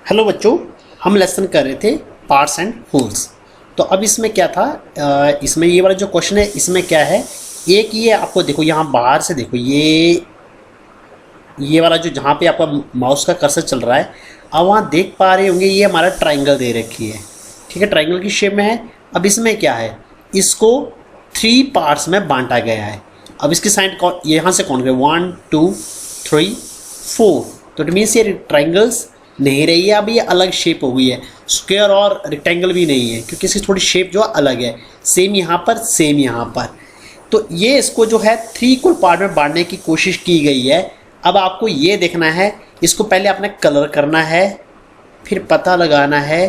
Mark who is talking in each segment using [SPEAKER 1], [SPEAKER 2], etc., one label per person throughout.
[SPEAKER 1] Hello बच्चों, हम lesson कर रहे थे पार्ट्स एंड होल्स। तो अब इसमें क्या था, इसमें ये वाला जो क्वेश्चन है इसमें क्या है, एक ये आपको देखो यहाँ बाहर से देखो ये वाला जो जहाँ पे आपका माउस का कर्सर चल रहा है, अब वहाँ देख पा रहे होंगे ये हमारा ट्राइंगल दे रखी है। ठीक है, ट्राइंगल की शेप में है। अब इसमें क्या है, इसको 3 पार्ट्स में बांटा गया है। अब इसकी साइड यहाँ से कौन गए 1 2 3 4, तो इट मीन्स ये ट्राइंगल्स नहीं रही है, अब ये अलग शेप हो गई है। स्क्वायर और रेक्टेंगल भी नहीं है क्योंकि इसकी थोड़ी शेप जो अलग है, सेम यहाँ पर सेम यहाँ पर। तो ये इसको जो है 3 इक्वल पार्ट में बांटने की कोशिश की गई है। अब आपको ये देखना है, इसको पहले आपने कलर करना है, फिर पता लगाना है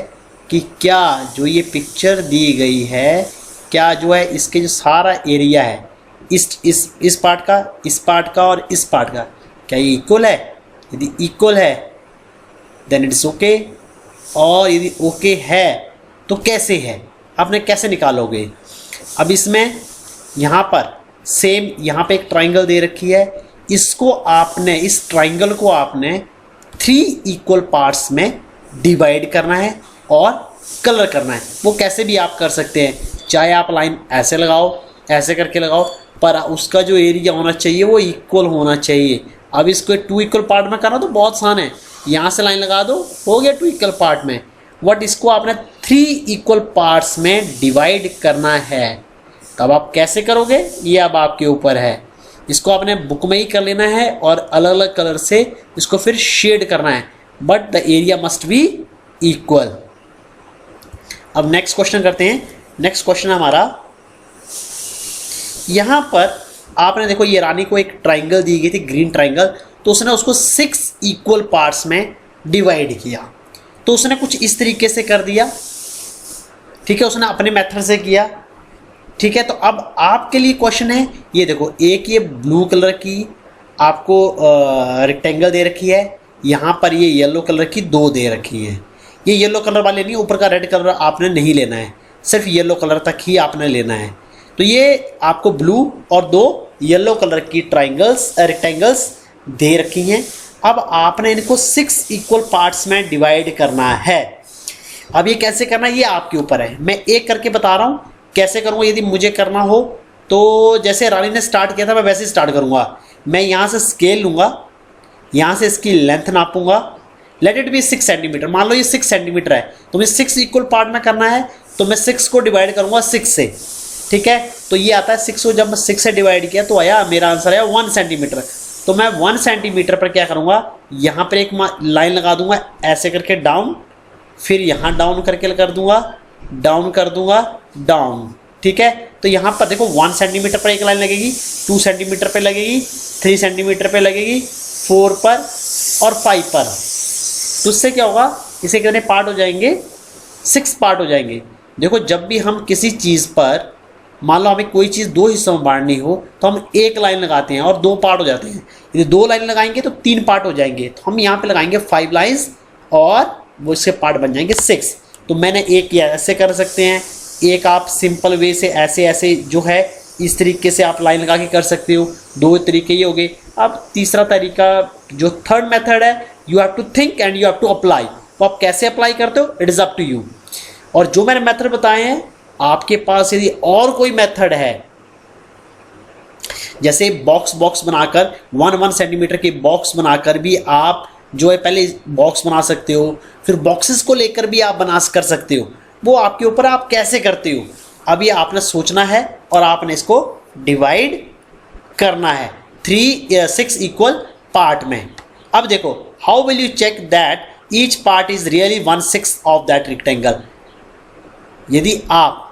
[SPEAKER 1] कि क्या जो ये पिक्चर दी गई है, क्या जो है इसके जो सारा एरिया है इस पार्ट का, इस पार्ट का और इस पार्ट का, क्या ये इक्वल है। यदि इक्वल है देन इट्स ओके, और यदि ओके है तो कैसे है, आपने कैसे निकालोगे। अब इसमें यहाँ पर सेम यहाँ पे एक ट्राइंगल दे रखी है, इसको आपने इस ट्राइंगल को आपने 3 इक्वल पार्ट्स में डिवाइड करना है और कलर करना है। वो कैसे भी आप कर सकते हैं, चाहे आप लाइन ऐसे लगाओ, ऐसे करके लगाओ, पर उसका जो एरिया होना चाहिए वो इक्वल होना चाहिए। अब इसको 2 इक्वल पार्ट में करना तो बहुत आसान है, यहाँ से लाइन लगा दो, हो गया 2 इक्वल पार्ट में। बट इसको आपने 3 इक्वल पार्ट्स में डिवाइड करना है। तब आप कैसे करोगे ये अब आपके ऊपर है। इसको आपने बुक में ही कर लेना है और अलग अलग कलर से इसको फिर शेड करना है, but the area must be equal. अब नेक्स्ट क्वेश्चन करते हैं। नेक्स्ट क्वेश्चन हमारा, यहाँ पर आपने देखो ये रानी को एक ट्राइंगल दी गई थी, ग्रीन ट्राइंगल, तो उसने उसको 6 इक्वल पार्ट्स में डिवाइड किया। तो उसने कुछ इस तरीके से कर दिया, ठीक है, उसने अपने मेथड से किया। ठीक है, तो अब आपके लिए क्वेश्चन है, ये देखो एक ये ब्लू कलर की आपको रेक्टेंगल दे रखी है, यहाँ पर ये येलो कलर की 2 दे रखी है। ये येलो कलर वाले नहीं, ऊपर का रेड कलर आपने नहीं लेना है, सिर्फ येलो कलर तक ही आपने लेना है। तो ये आपको ब्लू और 2 येलो कलर की रेक्टेंगल्स दे रखी हैं। अब आपने इनको 6 इक्वल पार्ट्स में डिवाइड करना है। अब ये कैसे करना है ये आपके ऊपर है, मैं एक करके बता रहा हूँ कैसे करूँगा। यदि मुझे करना हो तो जैसे रानी ने स्टार्ट किया था मैं वैसे ही स्टार्ट करूँगा। मैं यहाँ से स्केल लूँगा, यहाँ से इसकी लेंथ नापूंगा, लेट इट बी 6 सेंटीमीटर। मान लो ये 6 सेंटीमीटर है, तो मुझे 6 इक्वल पार्ट में करना है, तो मैं 6 को डिवाइड करूँगा 6 से। ठीक है, तो ये आता है 6 को जब मैं 6 से डिवाइड किया तो आया मेरा आंसर है 1 सेंटीमीटर। तो मैं 1 सेंटीमीटर पर क्या करूँगा, यहाँ पर एक लाइन लगा दूंगा ऐसे करके डाउन, फिर यहाँ डाउन करके कर दूंगा, डाउन कर दूंगा, डाउन। ठीक है, तो यहाँ पर देखो 1 सेंटीमीटर पर एक लाइन लगेगी, 2 सेंटीमीटर पर लगेगी, 3 सेंटीमीटर पर लगेगी, 4 पर और 5 पर। तो इससे क्या होगा, इसे कितने पार्ट हो जाएंगे, 6 पार्ट हो जाएंगे। देखो जब भी हम किसी चीज़ पर, मान लो हमें कोई चीज़ 2 हिस्सों में बांटनी हो तो हम एक लाइन लगाते हैं और 2 पार्ट हो जाते हैं। यदि 2 लाइन लगाएंगे तो 3 पार्ट हो जाएंगे, तो हम यहाँ पे लगाएंगे 5 लाइन्स और वो इसके पार्ट बन जाएंगे 6। तो मैंने एक किया, ऐसे कर सकते हैं, एक आप सिंपल वे से ऐसे ऐसे जो है इस तरीके से आप लाइन लगा के कर सकते हो। 2 तरीके ये हो गए। अब तीसरा तरीका जो थर्ड मेथड है, you have to think and you have to apply. तो आप कैसे अप्लाई करते हो, it is up to you. और जो मैंने मेथड बताए हैं, आपके पास यदि और कोई मेथड है, जैसे बॉक्स बनाकर 1 सेंटीमीटर के बॉक्स बनाकर भी आप जो है पहले बॉक्स बना सकते हो, फिर बॉक्सेस को लेकर भी आप कर सकते हो। वो आपके ऊपर, आप कैसे करते हो। अब ये आपने सोचना है और आपने इसको डिवाइड करना है 6 इक्वल पार्ट में। अब देखो, how will you check that each part is really 1/6 of that rectangle. यदि आप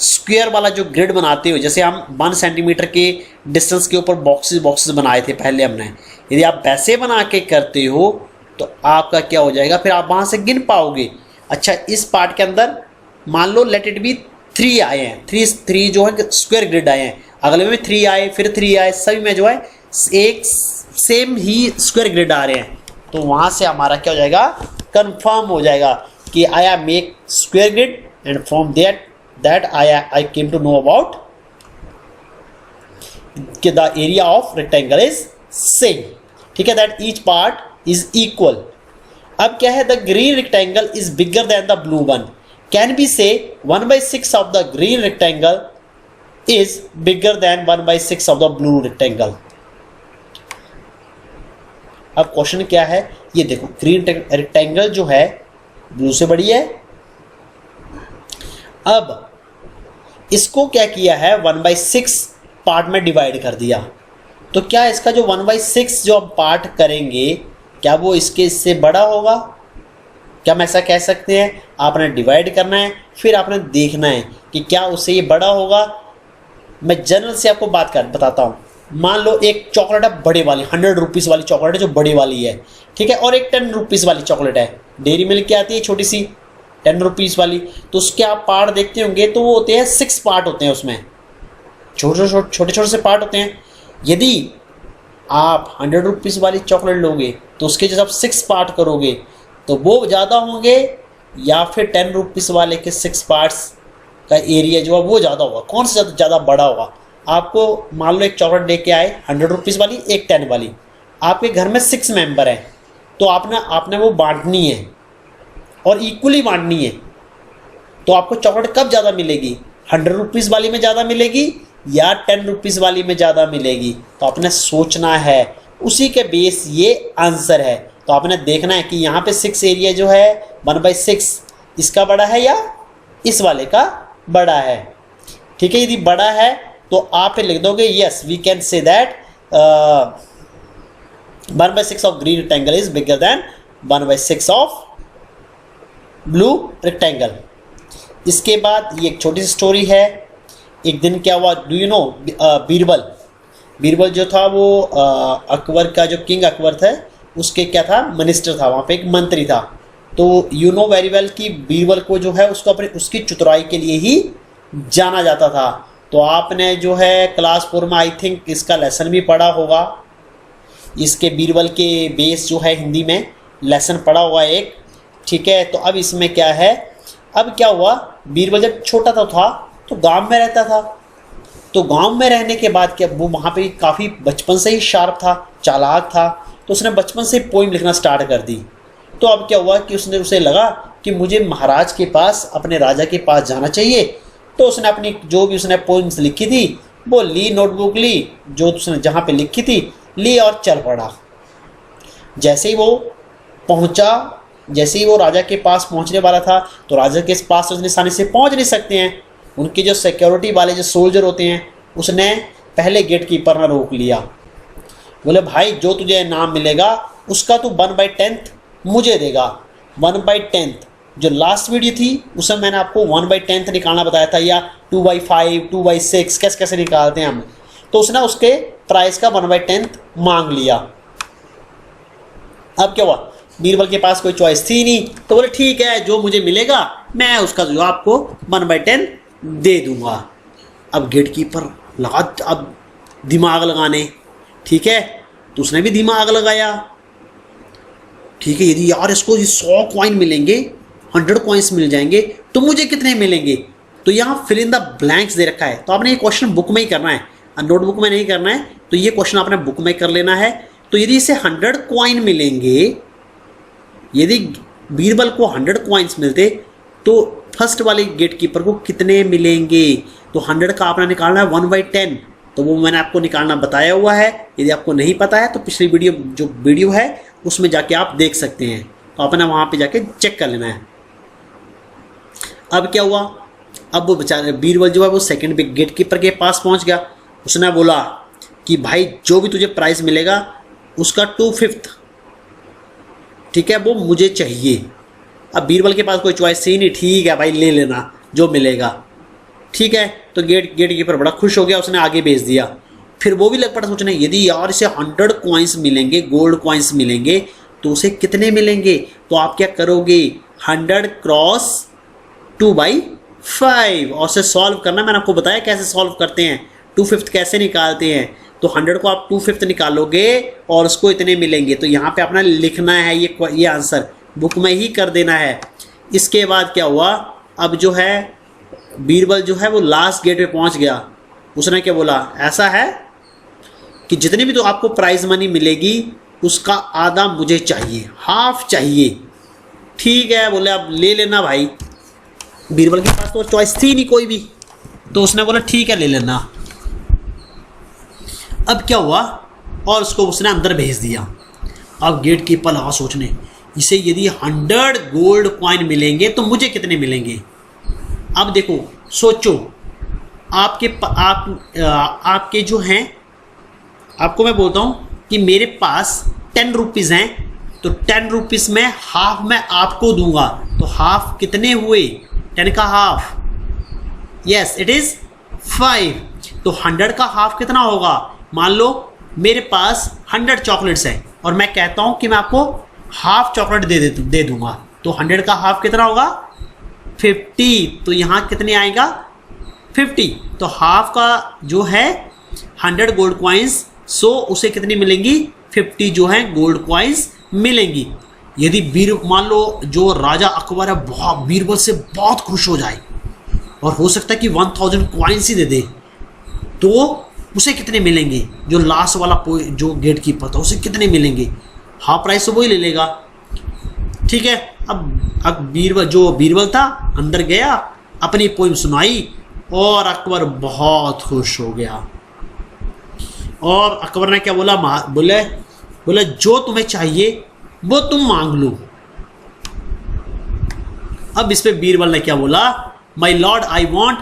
[SPEAKER 1] स्क्वायर वाला जो ग्रिड बनाते हो, जैसे हम 1 सेंटीमीटर के डिस्टेंस के ऊपर बॉक्सेस बनाए थे पहले हमने, यदि आप वैसे बना के करते हो तो आपका क्या हो जाएगा, फिर आप वहाँ से गिन पाओगे। अच्छा, इस पार्ट के अंदर मान लो लेट इट बी 3 आए हैं, 3 जो है स्क्वायर ग्रिड आए हैं, अगले में 3 आए, फिर 3 आए, सभी में जो है एक सेम ही स्क्वायर ग्रिड आ रहे हैं। तो वहाँ से हमारा क्या हो जाएगा, कंफर्म हो जाएगा कि I make square grid and from that I came to know about कि the area of rectangle is same। ठीक है, that each part is equal। अब क्या है, the green rectangle is bigger then the blue one, can be से 1/6 of the green rectangle is bigger than 1/6 of the blue rectangle. अब question क्या है, ये देखो ग्रीन रेक्टेंगल जो है ब्लू से बड़ी है। अब इसको क्या किया है, 1/6 पार्ट में डिवाइड कर दिया। तो क्या इसका जो 1/6 जो हम पार्ट करेंगे, क्या वो इससे बड़ा होगा? क्या हम ऐसा कह सकते हैं? आपने डिवाइड करना है, फिर आपने देखना है कि क्या उससे ये बड़ा होगा। मैं जनरल से आपको बात बताता हूँ। मान लो एक चॉकलेट है बड़े वाली, 100 रुपीज़ वाली चॉकलेट है जो बड़ी वाली है, ठीक है, और एक 10 रुपीज़ वाली चॉकलेट है, डेयरी मिल्क की आती है छोटी सी 10 रुपीज़ वाली। तो उसके आप पार्ट देखते होंगे तो वो होते हैं 6 पार्ट होते हैं, उसमें छोटे छोटे से पार्ट होते हैं। यदि आप 100 रुपीज़ वाली चॉकलेट लोगे तो उसके जब आप 6 पार्ट करोगे तो वो ज़्यादा होंगे, या फिर 10 रुपीज़ वाले के 6 पार्ट्स का एरिया जो है वो ज़्यादा होगा? कौन सा ज़्यादा बड़ा होगा? आपको मान लो एक चॉकलेट लेके आए 100 रुपीज़ वाली, एक 10 वाली, आपके घर में 6 मेंबर हैं, तो आपने वो बांटनी है और इक्वली बांटनी है। तो आपको चॉकलेट कब ज़्यादा मिलेगी? 100 रुपीज़ वाली में ज़्यादा मिलेगी या 10 रुपीज़ वाली में ज़्यादा मिलेगी? तो आपने सोचना है, उसी के बेस ये आंसर है। तो आपने देखना है कि यहाँ पे 6 एरिया जो है 1/6 इसका बड़ा है या इस वाले का बड़ा है, ठीक है। यदि बड़ा है तो आप लिख दोगे yes we can say that 1/6 of green rectangle is bigger than 1/6 of blue rectangle. इसके बाद ये एक छोटी सी स्टोरी है। एक दिन क्या हुआ, डू यू नो, बीरबल जो था वो अकबर का, जो किंग अकबर था उसके क्या था, मिनिस्टर था, वहाँ पे एक मंत्री था। तो यू नो वेरी वेल कि बीरबल को जो है उसको उसकी चतुराई के लिए ही जाना जाता था। तो आपने जो है क्लास 4 में आई थिंक इसका लेसन भी पढ़ा होगा, इसके बीरबल के बेस जो है हिंदी में लेसन पढ़ा हुआ एक, ठीक है। तो अब इसमें क्या है, अब क्या हुआ, बीरबल जब छोटा था तो गांव में रहता था। तो गांव में रहने के बाद क्या, वो वहाँ पे काफ़ी बचपन से ही शार्प था, चालाक था। तो उसने बचपन से पोइम लिखना स्टार्ट कर दी। तो अब क्या हुआ कि उसे लगा कि मुझे महाराज के पास, अपने राजा के पास जाना चाहिए। तो उसने अपनी जो भी उसने पोइम्स लिखी थी वो ली, नोटबुक ली, जो उसने जहाँ पे लिखी थी ली और चल पड़ा। जैसे ही वो पहुँचा, जैसे ही वो राजा के पास पहुँचने वाला था तो राजा के पास उसने आसानी से पहुँच नहीं सकते हैं। उनके जो सिक्योरिटी वाले जो सोल्जर होते हैं, उसने पहले गेट कीपर ने रोक लिया। बोले भाई जो तुझे इनाम मिलेगा उसका तू 1/10 मुझे देगा। 1/10 जो लास्ट वीडियो थी उसमें मैंने आपको 1/10 निकालना बताया था, या 2/5, 2/6 कैसे निकालते हैं हम। तो उसने उसके प्राइस का 1/10 मांग लिया। अब क्या हुआ, बीरबल के पास कोई चॉइस थी नहीं, तो बोले ठीक है जो मुझे मिलेगा मैं उसका जो आपको 1/10 दे दूंगा। अब गेट कीपर लगा अब दिमाग लगाने, ठीक है, तो उसने भी दिमाग लगाया, ठीक है। यदि यार इसको 100 कॉइन मिलेंगे, 100 कॉइन्स मिल जाएंगे तो मुझे कितने मिलेंगे? तो यहाँ फिल इन द ब्लैंक्स दे रखा है। तो आपने ये क्वेश्चन बुक में ही करना है, नोटबुक में नहीं करना है। तो ये क्वेश्चन आपने बुक में कर लेना है। तो यदि इसे 100 कॉइन मिलेंगे, यदि बीरबल को 100 कॉइन्स मिलते तो फर्स्ट वाले गेट कीपर को कितने मिलेंगे? तो 100 का आपने निकालना है 1/10। तो वो मैंने आपको निकालना बताया हुआ है। यदि आपको नहीं पता है तो पिछली वीडियो है उसमें जाके आप देख सकते हैं। तो आपने वहाँ पे जाके चेक कर लेना है। अब क्या हुआ, अब वो बेचारे बीरबल जो है वो सेकंड गेट कीपर के पास पहुँच गया। उसने बोला कि भाई जो भी तुझे प्राइस मिलेगा उसका 2/5, ठीक है, वो मुझे चाहिए। अब बीरबल के पास कोई चॉइस ही नहीं, ठीक है भाई ले लेना जो मिलेगा, ठीक है। तो गेट कीपर बड़ा खुश हो गया, उसने आगे भेज दिया। फिर वो भी लग पड़ा सोचने, यदि यार इसे 100 कॉइन्स मिलेंगे, गोल्ड कॉइन्स मिलेंगे तो उसे कितने मिलेंगे? तो आप क्या करोगे, 100 क्रॉस 2/5 और से सॉल्व करना। मैंने आपको बताया कैसे सॉल्व करते हैं, 2/5 कैसे निकालते हैं। तो 100 को आप 2/5 निकालोगे और उसको इतने मिलेंगे। तो यहाँ पे अपना लिखना है ये आंसर बुक में ही कर देना है। इसके बाद क्या हुआ, अब जो है बीरबल जो है वो लास्ट गेट पे पहुँच गया। उसने क्या बोला, ऐसा है कि जितनी भी तो आपको प्राइज मनी मिलेगी उसका आधा मुझे चाहिए, हाफ चाहिए। ठीक है, बोले अब ले लेना भाई। बीरबल के पास तो चॉइस थी नहीं कोई भी, तो उसने बोला ठीक है ले लेना। अब क्या हुआ, और उसको उसने अंदर भेज दिया। अब गेट कीपर लगा सोचने, इसे यदि 100 गोल्ड कॉइन मिलेंगे तो मुझे कितने मिलेंगे। अब देखो सोचो, आपके जो हैं, आपको मैं बोलता हूँ कि मेरे पास 10 रुपीज़ हैं, तो 10 रुपीज़ में हाफ मैं आपको दूंगा, तो हाफ कितने हुए, 10 का हाफ, यस इट इज़ 5। तो 100 का हाफ कितना होगा, मान लो मेरे पास 100 चॉकलेट्स हैं और मैं कहता हूँ कि मैं आपको हाफ चॉकलेट दे दूंगा, तो 100 का हाफ कितना होगा 50। तो यहाँ कितने आएगा 50। तो हाफ का जो है 100 गोल्ड कॉइन्स, सो उसे कितनी मिलेंगी 50 जो है गोल्ड कॉइन्स मिलेंगी। यदि मान लो जो राजा अकबर है बहुत बीरबल से बहुत खुश हो जाए और हो सकता है कि 1000 कॉइन्स ही दे दे, तो उसे कितने मिलेंगे, जो लास्ट वाला जो गेट कीपर था उसे कितने मिलेंगे, हाफ प्राइस तो वही ले लेगा। ठीक है, अब बीरबल था अंदर गया, अपनी पोइम सुनाई और अकबर बहुत खुश हो गया। और अकबर ने क्या बोला, बोले जो तुम्हें चाहिए वो तुम मांग लो। अब इस पे बीरबल ने क्या बोला, my lord I want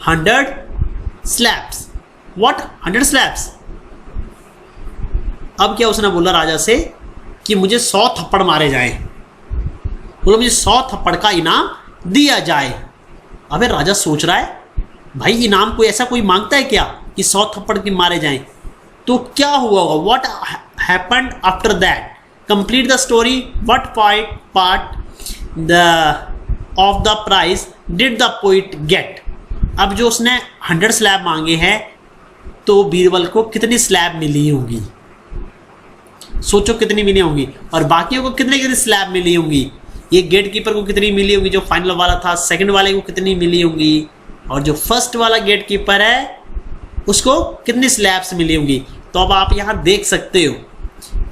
[SPEAKER 1] 100 slabs. What 100 slabs. अब क्या उसने बोला राजा से कि मुझे 100 थप्पड़ मारे जाए, बोला मुझे 100 थप्पड़ का इनाम दिया जाए। अबे राजा सोच रहा है भाई इनाम कोई ऐसा कोई मांगता है क्या कि 100 थप्पड़ के मारे जाएं। तो क्या हुआ होगा, what happened after that, complete the story, what part of the prize did the poet get. अब जो उसने 100 स्लैब मांगे हैं, तो बीरबल को कितनी स्लैब मिली होंगी, सोचो कितनी मिली होंगी, और बाकियों को कितनी स्लैब मिली होंगी। ये गेट कीपर को कितनी मिली होंगी जो फाइनल वाला था, सेकंड वाले को कितनी मिली होंगी, और जो फर्स्ट वाला गेट कीपर है उसको कितनी स्लैब्स मिली होंगी। तो अब आप यहाँ देख सकते हो,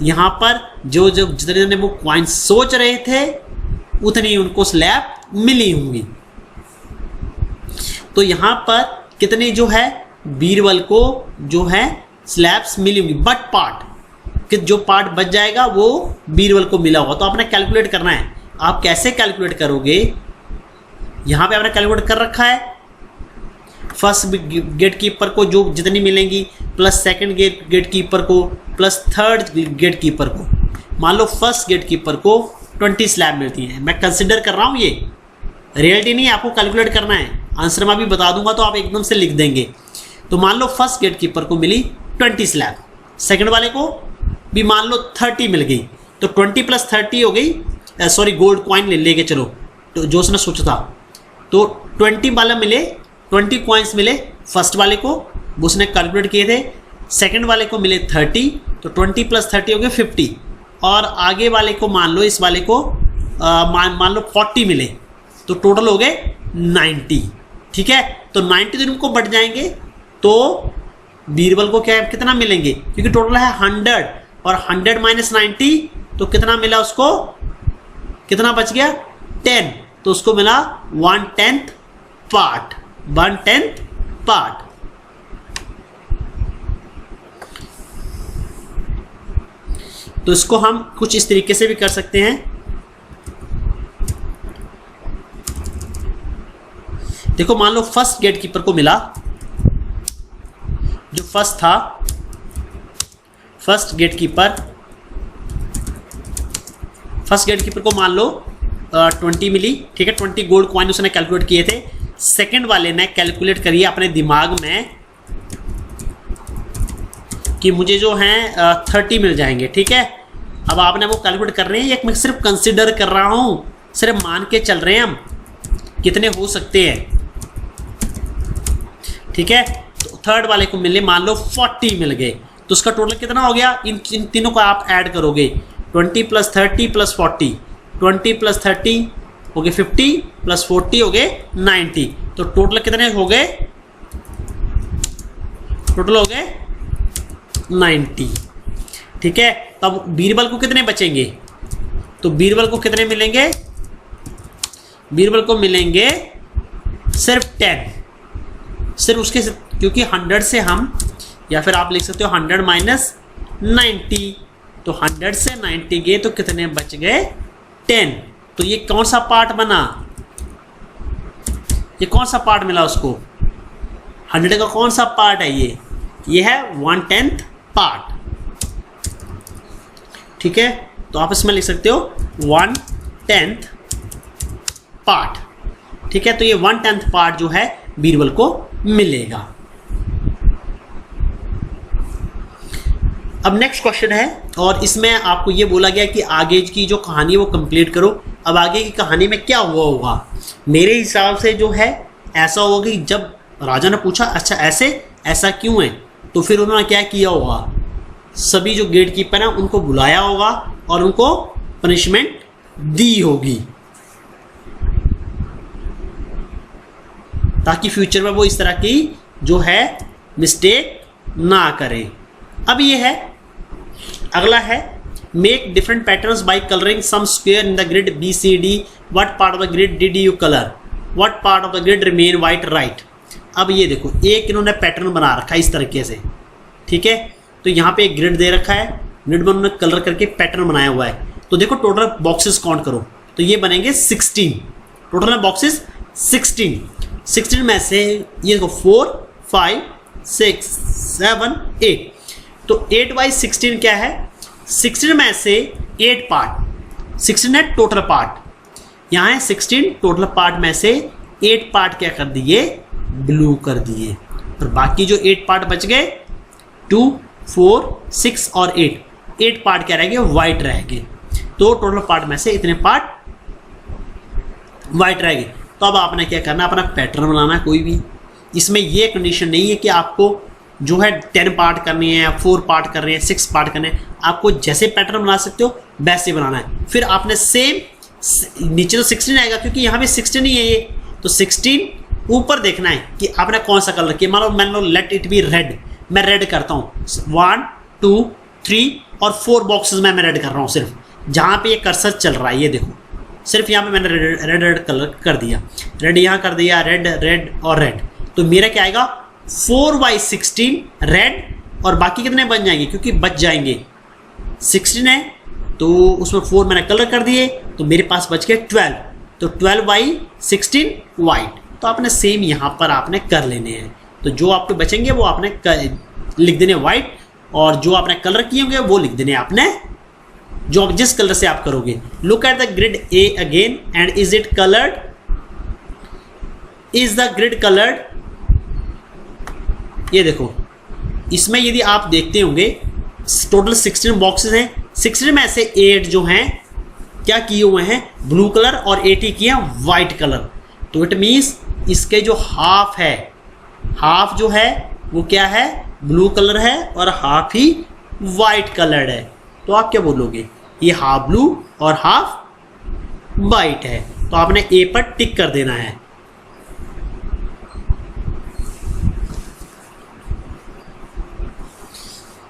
[SPEAKER 1] यहाँ पर जो जितने वो कॉइन सोच रहे थे उतनी उनको स्लैब मिली होंगी। तो यहाँ पर कितनी जो है बीरबल को जो है स्लैब्स मिली होंगी, बट पार्ट कि जो पार्ट बच जाएगा वो बीरबल को मिला होगा। तो आपने कैलकुलेट करना है। आप कैसे कैलकुलेट करोगे, यहाँ पे आपने कैलकुलेट कर रखा है, फर्स्ट गेट कीपर को जो जितनी मिलेंगी प्लस सेकंड गेट कीपर को प्लस थर्ड गेट कीपर को। मान लो फर्स्ट गेट कीपर को 20 स्लैब मिलती हैं, मैं कंसिडर कर रहा हूँ, ये रियलिटी नहीं, आपको कैलकुलेट करना है। आंसर मैं भी बता दूंगा तो आप एकदम से लिख देंगे। तो मान लो फर्स्ट गेट कीपर को मिली 20 स्लैब, सेकंड वाले को भी मान लो 30 मिल गई, तो 20 प्लस 30 हो गई, सॉरी गोल्ड कॉइन लेके चलो, तो जो उसने सोचा था। तो 20 वाला मिले, 20 कॉइन्स मिले फर्स्ट वाले को, वो उसने कैलकुलेट किए थे। सेकंड वाले को मिले 30, तो 20 प्लस 30 हो गए 50, और आगे वाले को मान लो, इस वाले को मान लो 40 मिले, तो टोटल हो गए 90। ठीक है, तो 90 दिन को बढ़ जाएंगे, तो बीरबल को क्या कितना मिलेंगे, क्योंकि टोटल है 100 और 100 माइनस 90, तो कितना मिला उसको, कितना बच गया 10, तो उसको मिला 1/10 पार्ट, 1/10 पार्ट। तो इसको हम कुछ इस तरीके से भी कर सकते हैं। देखो मान लो फर्स्ट गेट कीपर को मिला, जो फर्स्ट था, फर्स्ट गेट कीपर को मान लो 20 मिली, ठीक है, 20 गोल्ड कॉइन उसने कैलकुलेट किए थे। सेकंड वाले ने कैलकुलेट करिए अपने दिमाग में कि मुझे जो है 30 मिल जाएंगे। ठीक है, अब आपने वो कैलकुलेट कर रहे हैं, एक मैं सिर्फ कंसिडर कर रहा हूं, सिर्फ मान के चल रहे हैं हम कितने हो सकते हैं। ठीक है, तो थर्ड वाले को मिले मान लो 40 मिल गए, तो उसका टोटल कितना हो गया, इन तीनों को आप ऐड करोगे, 20 प्लस 30 प्लस 40, 20 प्लस 30 हो गए 50 प्लस 40 हो गए 90, तो टोटल कितने हो गए, टोटल हो गए 90। ठीक है, तब बीरबल को कितने बचेंगे, तो बीरबल को कितने मिलेंगे बीरबल को मिलेंगे सिर्फ 10, सिर्फ उसके, क्योंकि 100 से हम, या फिर आप लिख सकते हो 100 माइनस 90, तो 100 से 90 गए तो कितने बच गए 10। तो ये कौन सा पार्ट बना, ये कौन सा पार्ट मिला उसको, 100 का कौन सा पार्ट है, ये है 1/10 पार्ट। ठीक है, तो आप इसमें लिख सकते हो 1/10 पार्ट। ठीक है, तो ये 1/10 पार्ट जो है बीरबल को मिलेगा। अब नेक्स्ट क्वेश्चन है, और इसमें आपको ये बोला गया कि आगे की जो कहानी है वो कंप्लीट करो। अब आगे की कहानी में क्या हुआ होगा, मेरे हिसाब से जो है ऐसा होगा कि जब राजा ने पूछा अच्छा ऐसा क्यों है, तो फिर उन्होंने क्या किया होगा, सभी जो गेट कीपर हैं उनको बुलाया होगा और उनको पनिशमेंट दी होगी, ताकि फ्यूचर में वो इस तरह की जो है मिस्टेक ना करें। अब ये है, अगला है make different patterns by colouring some square in the grid B C D, what part of the grid did you colour, what part of the grid remain white right. अब ये देखो, एक इन्होंने पैटर्न बना रखा है इस तरीके से। ठीक है, तो यहाँ पे एक ग्रिड दे रखा है, ग्रिड में उन्होंने कलर करके पैटर्न बनाया हुआ है। तो देखो टोटल बॉक्सेस काउंट करो, तो ये बनेंगे 16, टोटल में बॉक्सेस 16 में से ये देखो 4 5 6 7 8, तो 8 बाई 16 क्या है, 16 में से 8 पार्ट, 16 है टोटल पार्ट, यहाँ है 16 टोटल पार्ट में से 8 पार्ट क्या कर दिए, ब्लू कर दिए, और बाकी जो 8 पार्ट बच गए 2 4 6 और 8 पार्ट क्या रह गए, वाइट रह गए। तो टोटल पार्ट में से इतने पार्ट वाइट रह गए। तो अब आपने क्या करना, अपना पैटर्न बनाना है कोई भी। इसमें ये कंडीशन नहीं है कि आपको जो है 10 पार्ट करनी है, 4 पार्ट करने हैं, 6 पार्ट करने हैं, आपको जैसे पैटर्न बना सकते हो वैसे बनाना है। फिर आपने सेम, नीचे तो 16 आएगा क्योंकि यहाँ पे 16 ही है ये, तो 16 ऊपर देखना है कि आपने कौन सा कलर किया। मान लो लेट इट बी रेड, मैं रेड करता हूँ, 1 2 3 और 4 बॉक्सेस में मैं रेड कर रहा हूँ, सिर्फ जहाँ पे ये कर्सर चल रहा है, ये देखो सिर्फ यहाँ पे मैंने रेड कलर कर दिया, रेड यहाँ कर दिया, रेड और रेड। तो मेरा क्या आएगा 4/16 रेड, और बाकी कितने बन जाएंगे, क्योंकि बच जाएंगे 16 है तो उसमें 4 मैंने कलर कर दिए, तो मेरे पास बच गए 12, तो 12/16 वाइट। तो आपने सेम यहाँ पर आपने कर लेने हैं, तो जो आपके बचेंगे वो आपने लिख देने वाइट, और जो आपने कलर किए होंगे वो लिख देने आपने जो जिस कलर से आप करोगे। Look at the grid A again and is it coloured, is the grid coloured. ये देखो, इसमें यदि आप देखते होंगे टोटल 16 बॉक्सेस हैं, 16 में से 8 जो हैं क्या किए हुए हैं, ब्लू कलर, और 8 ही किए हैं वाइट कलर। तो इट मीन्स इसके जो हाफ है, हाफ जो है वो क्या है, ब्लू कलर है, और हाफ ही वाइट कलर है। तो आप क्या बोलोगे, ये हाफ ब्लू और हाफ वाइट है। तो आपने ए पर टिक कर देना है।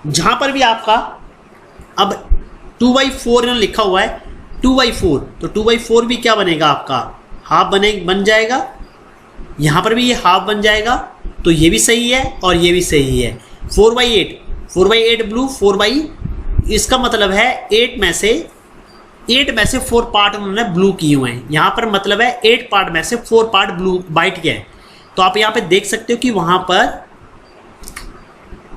[SPEAKER 1] जहां पर भी आपका अब 2/4 इन्होंने लिखा हुआ है, 2/4, तो 2/4 भी क्या बनेगा आपका, हाफ बन जाएगा। यहां पर भी ये हाफ बन जाएगा, तो ये भी सही है और ये भी सही है। 4/8 ब्लू, 4 इसका मतलब है 8 में से 4 पार्ट उन्होंने ब्लू किए हुए हैं। यहाँ पर मतलब है 8 पार्ट में से 4 पार्ट ब्लू वाइट के हैं। तो आप यहाँ पे देख सकते हो कि वहाँ पर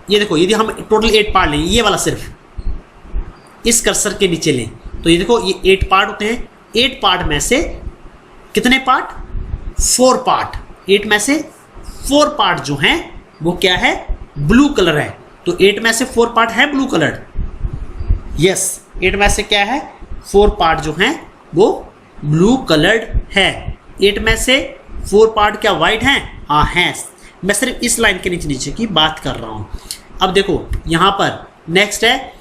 [SPEAKER 1] ये देखो, यदि हम टोटल 8 पार्ट लें, ये वाला सिर्फ इस कर्सर के नीचे लें, तो ये देखो ये 8 पार्ट होते हैं। 8 पार्ट में से कितने पार्ट, 4 पार्ट, 8 में से 4 पार्ट जो हैं वो क्या है, ब्लू कलर है। तो 8 में से 4 पार्ट है ब्लू कलर, यस 8 में से क्या है, 4 पार्ट जो हैं वो ब्लू कलर्ड है। 8 में से 4 पार्ट क्या वाइट हैं, हाँ हैं। मैं सिर्फ इस लाइन के नीचे की बात कर रहा हूँ। अब देखो यहाँ पर नेक्स्ट है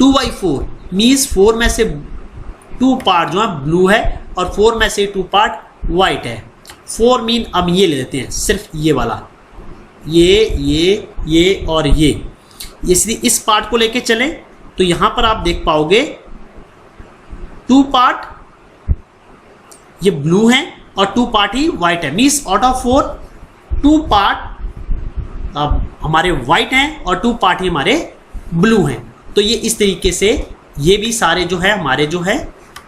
[SPEAKER 1] 2/4 मीन्स 4 में से 2 पार्ट जो है ब्लू है और 4 में से 2 पार्ट वाइट है। 4 मीन अब ये ले लेते हैं, सिर्फ ये वाला, ये और ये, इसलिए इस पार्ट को लेके चलें तो यहाँ पर आप देख पाओगे 2 पार्ट ये ब्लू हैं और 2 पार्ट ही वाइट है। मीन्स आउट ऑफ 4 2 पार्ट हमारे वाइट हैं और 2 पार्ट ही हमारे ब्लू हैं। तो ये इस तरीके से ये भी सारे जो है हमारे जो है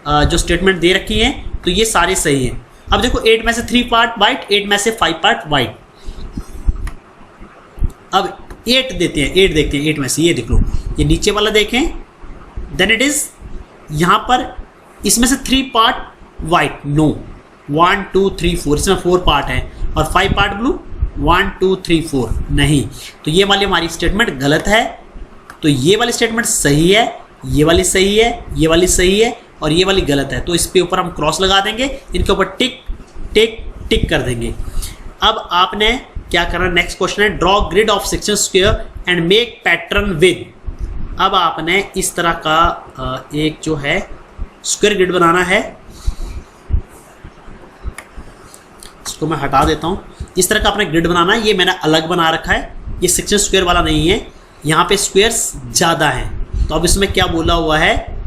[SPEAKER 1] जो स्टेटमेंट दे रखी हैं तो ये सारे सही हैं। अब देखो 8 में से 3 पार्ट वाइट, 8 में से 5 पार्ट वाइट। अब 8 देते हैं, 8 देखते हैं 8 में से। ये देख लो, ये नीचे वाला देखें, देन इट इज यहाँ पर इसमें से 3 पार्ट वाइट, नो 1 2 3 4, इसमें 4 पार्ट है और 5 पार्ट ब्लू, 1 2 3 4 नहीं। तो ये वाली हमारी स्टेटमेंट गलत है। तो ये वाली स्टेटमेंट सही है, ये वाली सही है, ये वाली सही है और ये वाली गलत है। तो इस पे ऊपर हम क्रॉस लगा देंगे, इनके ऊपर टिक टिक टिक कर देंगे। अब आपने क्या करना, नेक्स्ट क्वेश्चन है draw grid of section square and make pattern with. अब आपने इस तरह का एक जो है स्क्वायर ग्रिड बनाना है। इसको मैं हटा देता हूं। इस तरह का आपने ग्रिड बनाना है। ये मैंने अलग बना रखा है, ये सेक्शन स्क्वायर वाला नहीं है, यहाँ पे स्क्वायर्स ज़्यादा हैं। तो अब इसमें क्या बोला हुआ है,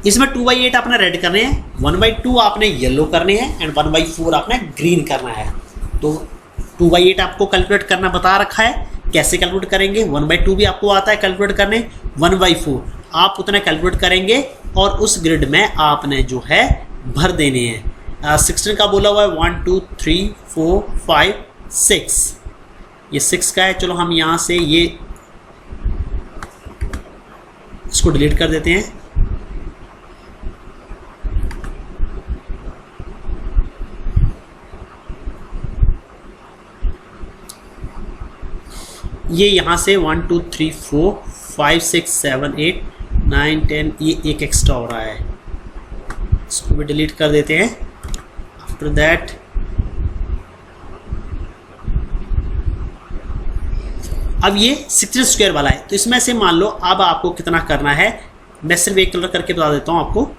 [SPEAKER 1] इसमें 2/8 आपने रेड करने हैं, 1/2 आपने येलो करने हैं एंड 1/4 आपने ग्रीन करना है। तो 2/8 आपको कैलकुलेट करना बता रखा है, कैसे कैलकुलेट करेंगे। 1/2 भी आपको आता है कैलकुलेट करने, 1/4 आप उतना कैलकुलेट करेंगे और उस ग्रिड में आपने जो है भर देने हैं। 16 का बोला हुआ है 1 2 3 4 5 6, ये 6 का है। चलो हम यहाँ से ये इसको डिलीट कर देते हैं। ये यहाँ से 1 2 3 4 5 6 7 8 9 10, ये एक एक्स्ट्रा हो रहा है, इसको भी डिलीट कर देते हैं। आफ्टर दैट अब ये 16 स्क्वायर वाला है, तो इसमें से मान लो अब आपको कितना करना है, मैं सिर्फ एक कलर करके बता देता हूँ आपको।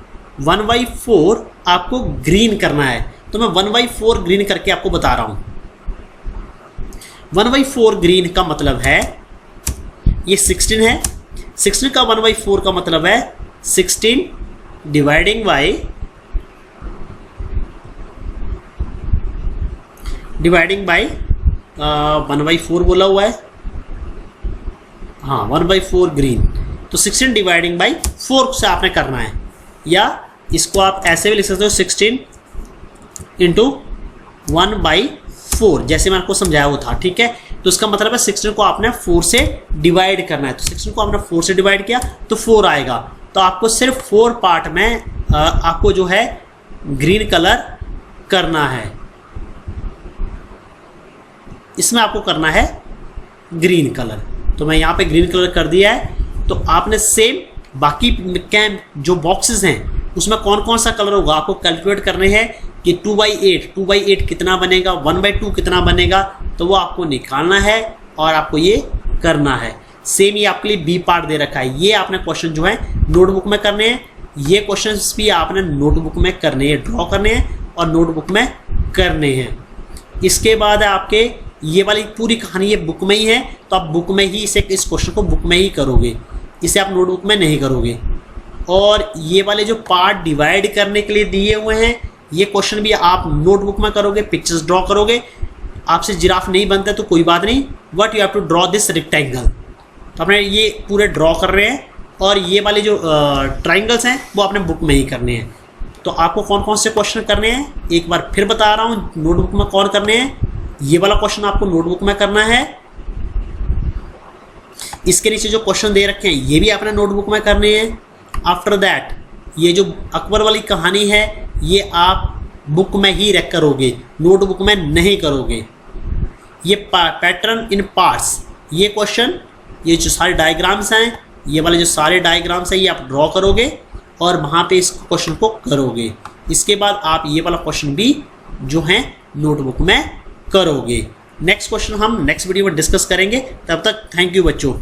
[SPEAKER 1] 1/4 आपको ग्रीन करना है, तो मैं 1/4 ग्रीन करके आपको बता रहा हूँ। 1/4 ग्रीन का मतलब है ये 16 है, 16 का 1/4 का मतलब है 16 डिवाइडिंग बाई 1/4 बोला हुआ है, हाँ 1/4 ग्रीन। तो 16 डिवाइडिंग बाई 4 से आपने करना है, या इसको आप ऐसे भी लिख सकते हो 16 इंटू 1/4, जैसे मैंने आपको समझाया वो था, ठीक है। तो इसका मतलब है 16 को आपने 4 से डिवाइड करना है, तो 16 को आपने 4 से डिवाइड किया तो 4 आएगा। तो आपको सिर्फ 4 पार्ट में आपको जो है ग्रीन कलर करना है, इसमें आपको करना है ग्रीन कलर। तो मैं यहाँ पे ग्रीन कलर कर दिया है। तो आपने सेम बाकी कैन जो बॉक्सेस हैं उसमें कौन कौन सा कलर होगा आपको कैलकुलेट करने हैं कि 2/8 कितना बनेगा, 1/2 कितना बनेगा, तो वो आपको निकालना है और आपको ये करना है। सेम ये आपके लिए बी पार्ट दे रखा है, ये आपने क्वेश्चन जो है नोटबुक में करने हैं, ये क्वेश्चंस भी आपने नोटबुक में करने हैं, ड्रॉ करने हैं और नोटबुक में करने हैं। इसके बाद आपके ये वाली पूरी कहानी ये बुक में ही है, तो आप बुक में ही इस क्वेश्चन को बुक में ही करोगे, इसे आप नोटबुक में नहीं करोगे। और ये वाले जो पार्ट डिवाइड करने के लिए दिए हुए हैं ये क्वेश्चन भी आप नोटबुक में करोगे, पिक्चर्स ड्रॉ करोगे। आपसे जिराफ नहीं बनता तो कोई बात नहीं, but you have to draw this rectangle. तो आपने ये पूरे ड्रॉ कर रहे हैं और ये वाले जो ट्राइंगल्स हैं वो आपने बुक में ही करने हैं। तो आपको कौन कौन से क्वेश्चन करने हैं एक बार फिर बता रहा हूँ, नोटबुक में कौन करने हैं। ये वाला क्वेश्चन आपको नोटबुक में करना है, इसके नीचे जो क्वेश्चन दे रखे हैं ये भी आपने नोटबुक में करने हैं। आफ्टर दैट ये जो अकबर वाली कहानी है ये आप बुक में ही रख करोगे, नोटबुक में नहीं करोगे। ये पैटर्न इन पार्ट्स, ये क्वेश्चन, ये जो सारे डायग्राम्स हैं, ये वाले जो सारे डायग्राम्स हैं ये आप ड्रॉ करोगे और वहाँ पे इस क्वेश्चन को करोगे। इसके बाद आप ये वाला क्वेश्चन भी जो है नोटबुक में करोगे। नेक्स्ट क्वेश्चन हम नेक्स्ट वीडियो में डिस्कस करेंगे। तब तक थैंक यू बच्चों।